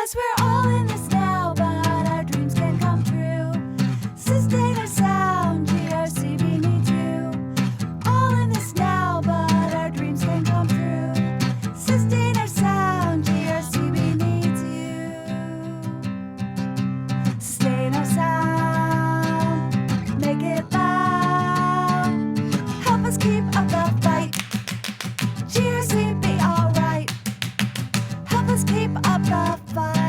'Cause we're all in this now, but our dreams can come true. Sustain our sound, GRCB needs you. All in this now, but our dreams can come true. Sustain our sound, GRCB needs you. Sustain our sound, make it loud. Help us keep up the fight. GRCB, alright. Help us keep up the fight.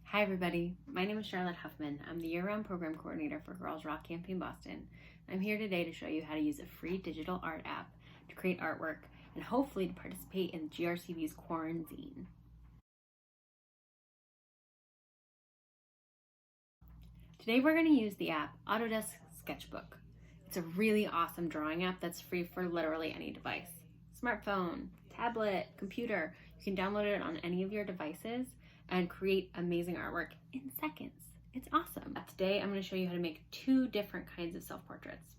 Hi everybody, my name is Charlotte Huffman. I'm the year-round program coordinator for Girls Rock Campaign Boston. I'm here today to show you how to use a free digital art app to create artwork and hopefully to participate in GRCB's Quorn Zine. Today we're going to use the app Autodesk SketchBook. It's a really awesome drawing app that's free for literally any device. Smartphone, tablet, computer. You can download it on any of your devices and create amazing artwork in seconds. It's awesome. Today I'm going to show you how to make two different kinds of self-portraits.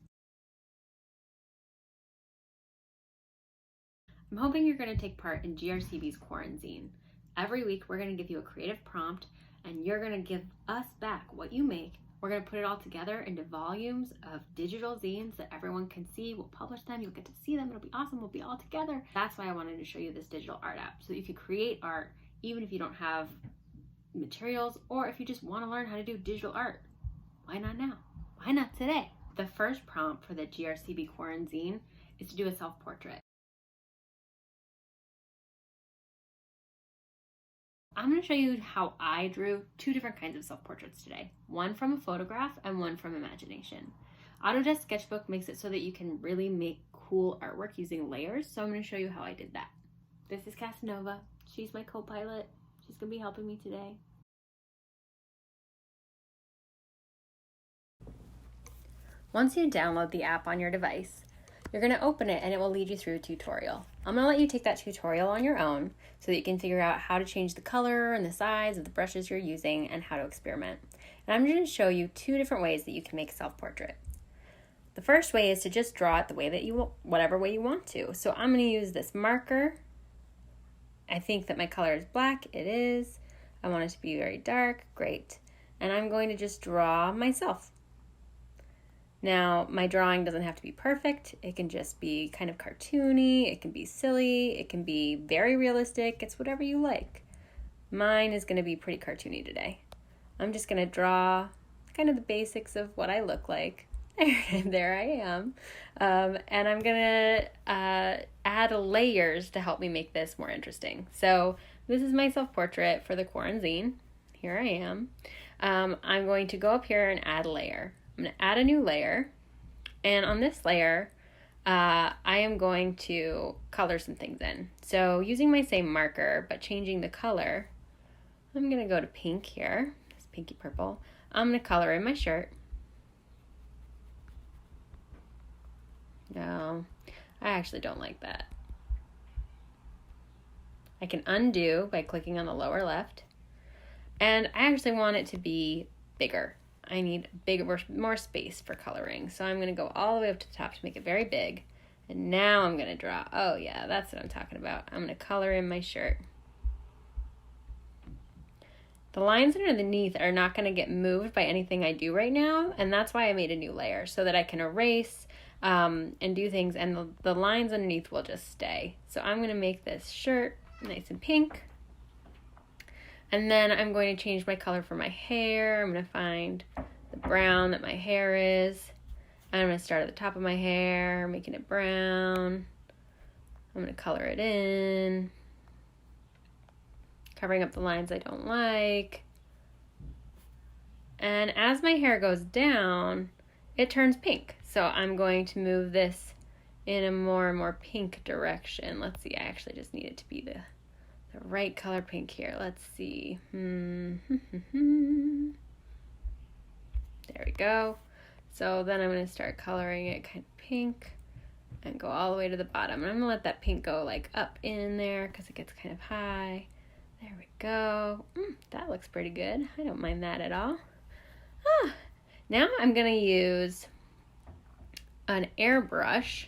I'm hoping you're going to take part in GRCB's Quorn Zine. Every week we're going to give you a creative prompt and you're going to give us back what you make. We're going to put it all together into volumes of digital zines that everyone can see. We'll publish them. You'll get to see them. It'll be awesome. We'll be all together. That's why I wanted to show you this digital art app so that you can create art even if you don't have materials or if you just want to learn how to do digital art. Why not now? Why not today? The first prompt for the GRCB Quorn Zine is to do a self-portrait. I'm going to show you how I drew two different kinds of self-portraits today. One from a photograph and one from imagination. Autodesk SketchBook makes it so that you can really make cool artwork using layers, so I'm going to show you how I did that. This is Casanova. She's my co-pilot. She's going to be helping me today. Once you download the app on your device, you're going to open it and it will lead you through a tutorial. I'm going to let you take that tutorial on your own so that you can figure out how to change the color and the size of the brushes you're using and how to experiment. And I'm going to show you two different ways that you can make a self-portrait. The first way is to just draw it the way that whatever way you want to. So I'm going to use this marker. I think that my color is black. It is. I want it to be very dark. Great. And I'm going to just draw myself. Now, my drawing doesn't have to be perfect. It can just be kind of cartoony. It can be silly. It can be very realistic. It's whatever you like. Mine is going to be pretty cartoony today. I'm just going to draw kind of the basics of what I look like. There I am. And I'm going to add layers to help me make this more interesting. So this is my self-portrait for the Quorn Zine. Here I am. I'm going to go up here and add a layer. I'm going to add a new layer, and on this layer, I am going to color some things in. So using my same marker, but changing the color, I'm going to go to pink here, this pinky purple. I'm going to color in my shirt. No, I actually don't like that. I can undo by clicking on the lower left, and I actually want it to be bigger. I need bigger, more space for coloring. So I'm going to go all the way up to the top to make it very big. And now I'm going to draw. Oh yeah, that's what I'm talking about. I'm going to color in my shirt. The lines underneath are not going to get moved by anything I do right now. And that's why I made a new layer so that I can erase and do things. And the lines underneath will just stay. So I'm going to make this shirt nice and pink. And then I'm going to change my color for my hair. I'm going to find the brown that my hair is. And I'm going to start at the top of my hair, making it brown. I'm going to color it in, covering up the lines I don't like. And as my hair goes down, it turns pink. So I'm going to move this in a more and more pink direction. Let's see, I actually just need it to be the right color pink here. Let's see. There we go. So then I'm going to start coloring it kind of pink and go all the way to the bottom. And I'm going to let that pink go like up in there because it gets kind of high. There we go. That looks pretty good. I don't mind that at all. Now I'm going to use an airbrush.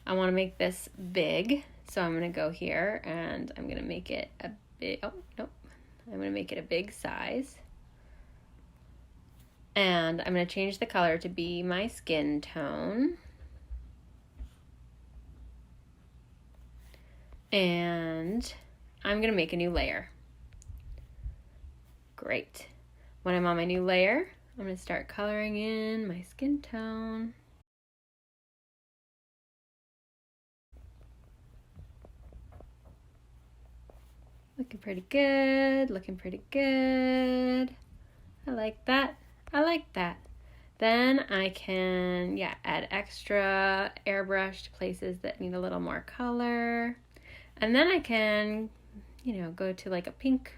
I want to make this big. So I'm gonna go here and I'm gonna make it a big, oh, nope. I'm gonna make it a big size. And I'm gonna change the color to be my skin tone. And I'm gonna make a new layer. Great. When I'm on my new layer, I'm gonna start coloring in my skin tone. Looking pretty good, looking pretty good. I like that, I like that. Then I can, add extra airbrush to places that need a little more color. And then I can, go to like a pink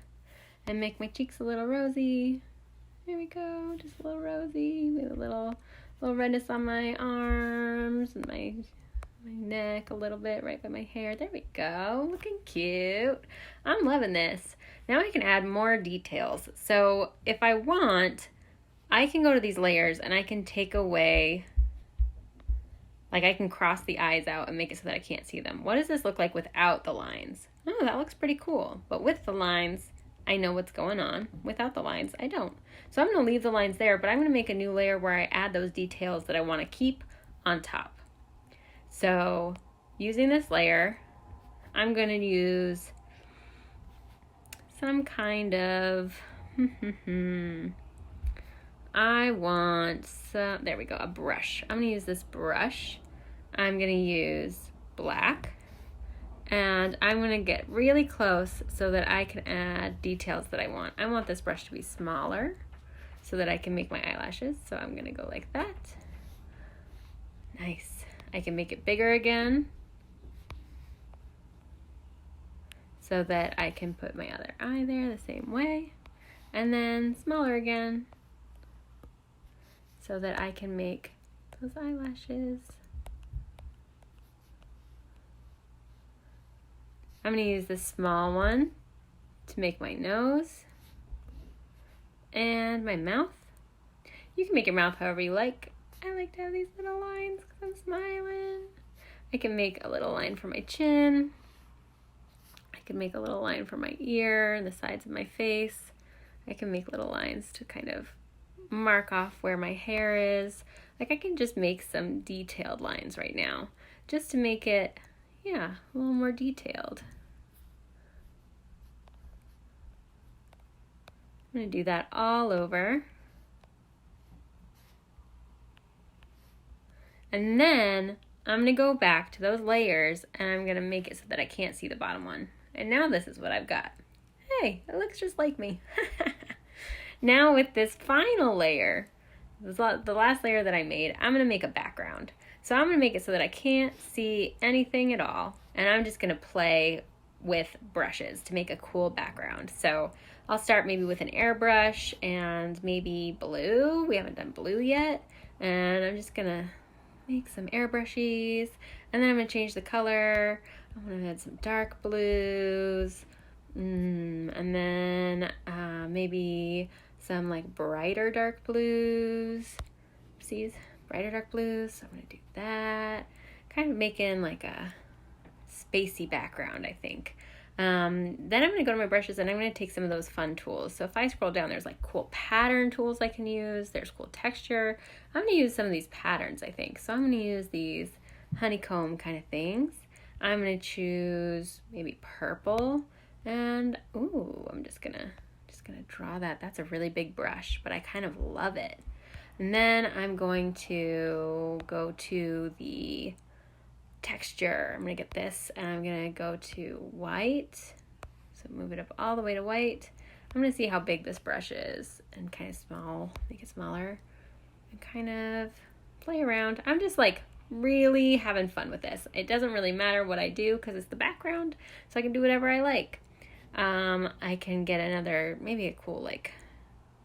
and make my cheeks a little rosy. There we go, just a little rosy with a little redness on my arms and my neck a little bit right by my hair. There we go, looking cute. I'm loving this. Now I can add more details. So if I want, I can go to these layers and I can take away, like I can cross the eyes out and make it so that I can't see them. What does this look like without the lines? Oh, that looks pretty cool. But with the lines, I know what's going on. Without the lines, I don't. So I'm gonna leave the lines there, but I'm gonna make a new layer where I add those details that I wanna keep on top. So using this layer, I'm gonna use some kind of, I want some, there we go, a brush. I'm gonna use this brush. I'm gonna use black and I'm gonna get really close so that I can add details that I want. I want this brush to be smaller so that I can make my eyelashes. So I'm gonna go like that. Nice. I can make it bigger again so that I can put my other eye there the same way, and then smaller again so that I can make those eyelashes. I'm gonna use this small one to make my nose and my mouth. You can make your mouth however you like. I like to have these little lines because I'm smiling. I can make a little line for my chin. I can make a little line for my ear and the sides of my face. I can make little lines to kind of mark off where my hair is. Like I can just make some detailed lines right now just to make it, a little more detailed. I'm gonna do that all over. And then I'm gonna go back to those layers and I'm gonna make it so that I can't see the bottom one. And now this is what I've got. Hey, it looks just like me. Now with this final layer, the last layer that I made, I'm gonna make a background. So I'm gonna make it so that I can't see anything at all. And I'm just gonna play with brushes to make a cool background. So I'll start maybe with an airbrush and maybe blue. We haven't done blue yet. And I'm just gonna make some airbrushes, and then I'm gonna change the color. I'm gonna add some dark blues, and then maybe some like brighter dark blues. See, brighter dark blues. So I'm gonna do that. Kind of making like a spacey background, I think. Then I'm gonna go to my brushes and I'm gonna take some of those fun tools. So if I scroll down, there's like cool pattern tools I can use. There's cool texture. I'm gonna use some of these patterns, I think. So I'm gonna use these honeycomb kind of things. I'm gonna choose maybe purple, and I'm just gonna draw that. That's a really big brush, but I kind of love it. And then I'm going to go to the texture. I'm gonna get this and I'm gonna go to white. So move it up all the way to white. I'm gonna see how big this brush is and kind of small, make it smaller and kind of play around. I'm just like really having fun with this. It doesn't really matter what I do because it's the background, so I can do whatever I like. I can get another, maybe a cool like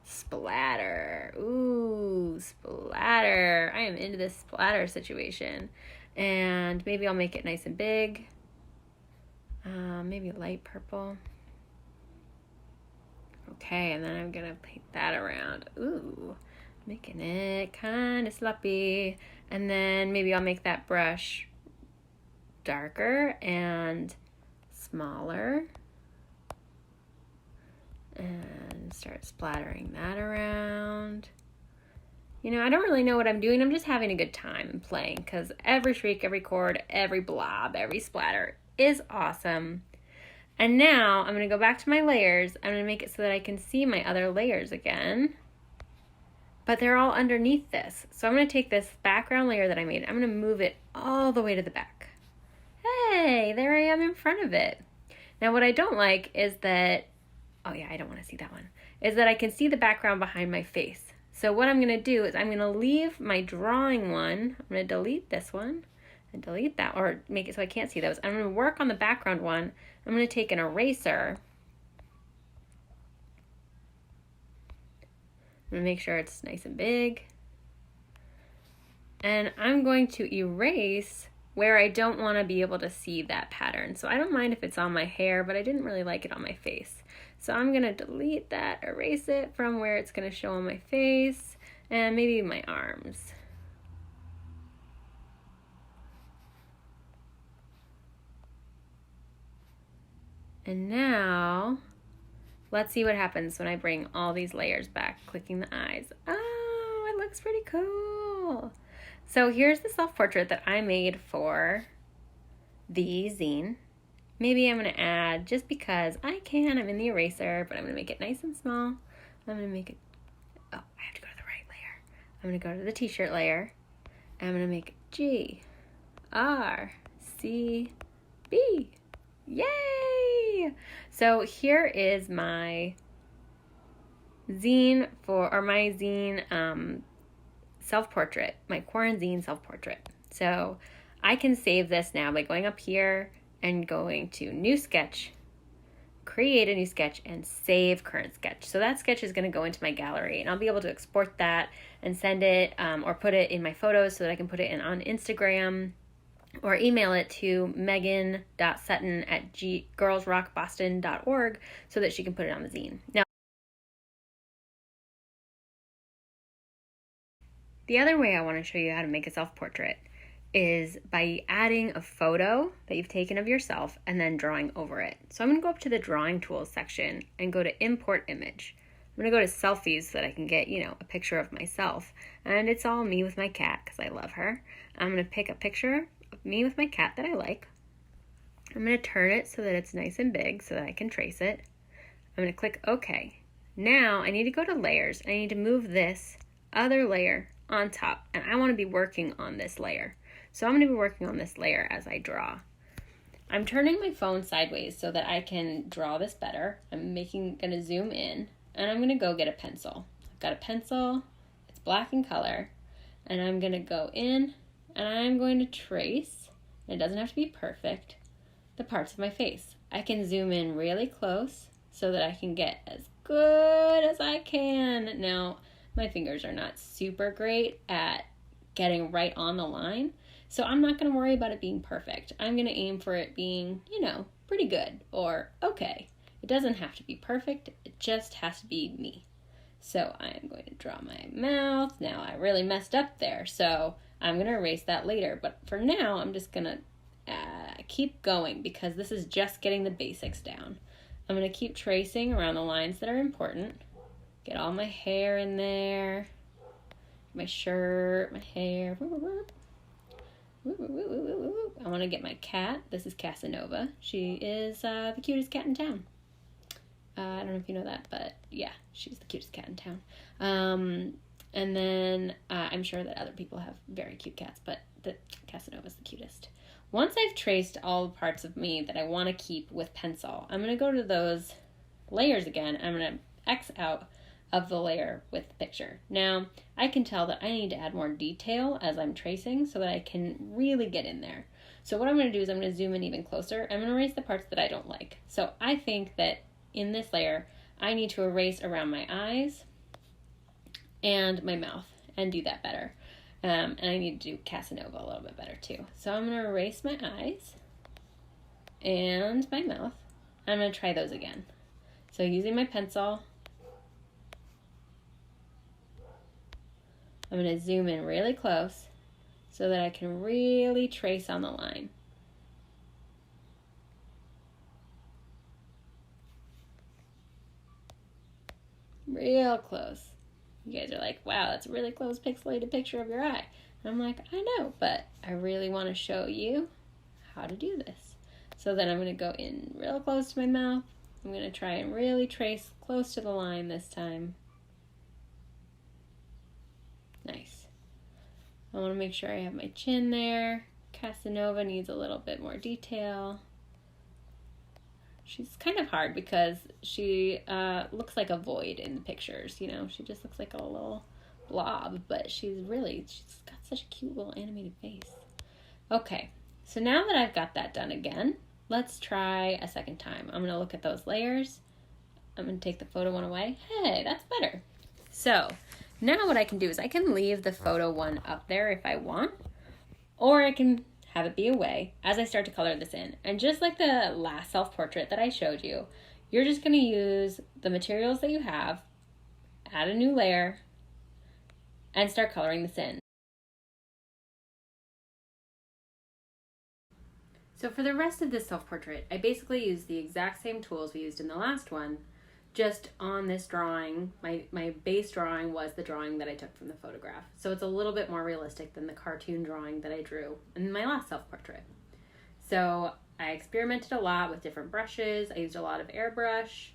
splatter. Ooh, splatter. I am into this splatter situation. And maybe I'll make it nice and big. Maybe light purple. Okay, and then I'm gonna paint that around. Ooh, making it kind of sloppy. And then maybe I'll make that brush darker and smaller. And start splattering that around. You know, I don't really know what I'm doing. I'm just having a good time and playing because every streak, every chord, every blob, every splatter is awesome. And now I'm going to go back to my layers. I'm going to make it so that I can see my other layers again. But they're all underneath this. So I'm going to take this background layer that I made. I'm going to move it all the way to the back. Hey, there I am in front of it. Now what I don't like is that, oh yeah, I don't want to see that one, is that I can see the background behind my face. So what I'm going to do is I'm going to leave my drawing one. I'm going to delete this one and delete that, or make it so I can't see those. I'm going to work on the background one. I'm going to take an eraser. I'm going to make sure it's nice and big. And I'm going to erase where I don't want to be able to see that pattern. So I don't mind if it's on my hair, but I didn't really like it on my face. So I'm going to delete that, erase it from where it's going to show on my face, and maybe my arms. And now, let's see what happens when I bring all these layers back, clicking the eyes. Oh, it looks pretty cool. So here's the self-portrait that I made for the zine. Maybe I'm going to add, just because I can, I'm in the eraser, but I'm going to make it nice and small. I'm going to make it, oh, I have to go to the right layer. I'm going to go to the t-shirt layer. And I'm going to make GRCB. Yay! So here is my zine self-portrait, my Quorn Zine self-portrait. So I can save this now by going up here and going to New Sketch, create a new sketch, and save current sketch. So that sketch is going to go into my gallery, and I'll be able to export that and send it or put it in my photos so that I can put it in on Instagram, or email it to megan.sutton@girlsrockboston.org so that she can put it on the zine. Now, the other way I want to show you how to make a self-portrait is by adding a photo that you've taken of yourself and then drawing over it. So I'm going to go up to the drawing tools section and go to import image. I'm going to go to selfies so that I can get, you know, a picture of myself. And it's all me with my cat because I love her. I'm going to pick a picture of me with my cat that I like. I'm going to turn it so that it's nice and big so that I can trace it. I'm going to click OK. Now I need to go to layers. I need to move this other layer on top, and I want to be working on this layer. So I'm going to be working on this layer as I draw. I'm turning my phone sideways so that I can draw this better. I'm going to zoom in, and I'm going to go get a pencil. I've got a pencil, it's black in color, and I'm going to go in and I'm going to trace, and it doesn't have to be perfect, the parts of my face. I can zoom in really close so that I can get as good as I can. Now, my fingers are not super great at getting right on the line, so I'm not going to worry about it being perfect. I'm going to aim for it being, you know, pretty good or okay. It doesn't have to be perfect, it just has to be me. So I'm going to draw my mouth. Now I really messed up there, so I'm going to erase that later. But for now, I'm just going to keep going because this is just getting the basics down. I'm going to keep tracing around the lines that are important. Get all my hair in there, my shirt, my hair. I want to get my cat. This is Casanova. She is the cutest cat in town. I don't know if you know that, but yeah, she's the cutest cat in town. And then I'm sure that other people have very cute cats, but the Casanova's the cutest. Once I've traced all the parts of me that I want to keep with pencil, I'm going to go to those layers again. I'm going to X out of the layer with the picture. Now, I can tell that I need to add more detail as I'm tracing so that I can really get in there. So what I'm going to do is I'm going to zoom in even closer. I'm going to erase the parts that I don't like. So I think that in this layer, I need to erase around my eyes and my mouth and do that better. And I need to do Casanova a little bit better too. So I'm going to erase my eyes and my mouth. I'm going to try those again. So using my pencil, I'm going to zoom in really close so that I can really trace on the line. real close. You guys are like, wow, that's a really close pixelated picture of your eye. And I'm like, I know, but I really want to show you how to do this. So then I'm going to go in real close to my mouth. I'm going to try and really trace close to the line this time. Nice. I want to make sure I have my chin there. Casanova needs a little bit more detail. She's kind of hard because she looks like a void in the pictures, you know. She just looks like a little blob, but she's got such a cute little animated face. Okay, so now that I've got that done again, let's try a second time. I'm going to look at those layers. I'm going to take the photo one away. Hey, that's better. So now what I can do is I can leave the photo one up there if I want, or I can have it be away as I start to color this in. And just like the last self-portrait that I showed you, you're just going to use the materials that you have, add a new layer, and start coloring this in. So for the rest of this self-portrait, I basically used the exact same tools we used in the last one, just on this drawing. My base drawing was the drawing that I took from the photograph. So it's a little bit more realistic than the cartoon drawing that I drew in my last self-portrait. So I experimented a lot with different brushes. I used a lot of airbrush.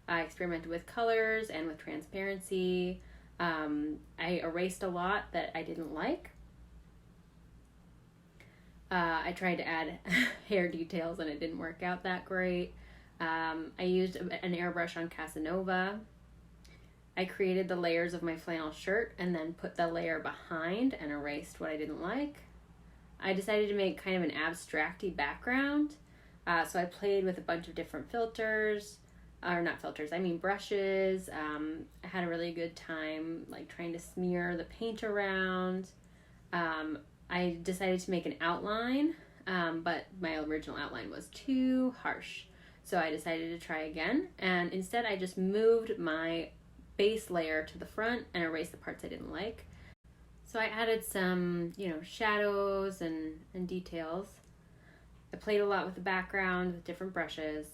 I experimented with colors and with transparency. I erased a lot that I didn't like. I tried to add hair details and it didn't work out that great. I used an airbrush on Casanova. I created the layers of my flannel shirt and then put the layer behind and erased what I didn't like. I decided to make kind of an abstract-y background. So I played with a bunch of different filters, or not filters, I mean brushes. I had a really good time like trying to smear the paint around. I decided to make an outline, but my original outline was too harsh. So I decided to try again, and instead I just moved my base layer to the front and erased the parts I didn't like. So I added some, shadows and details. I played a lot with the background with different brushes.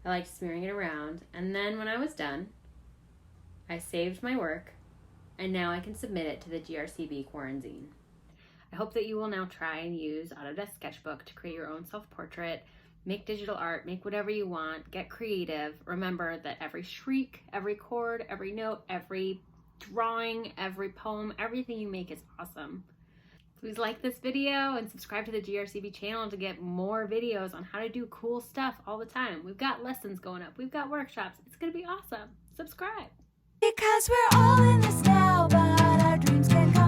I liked smearing it around, and then when I was done, I saved my work, and now I can submit it to the GRCB Quorn Zine. I hope that you will now try and use Autodesk SketchBook to create your own self-portrait. Make digital art, make whatever you want, get creative. Remember that every shriek, every chord, every note, every drawing, every poem, everything you make is awesome. Please like this video and subscribe to the GRCB channel to get more videos on how to do cool stuff all the time. We've got lessons going up, we've got workshops. It's gonna be awesome. Subscribe. Because we're all in this now, but our dreams can come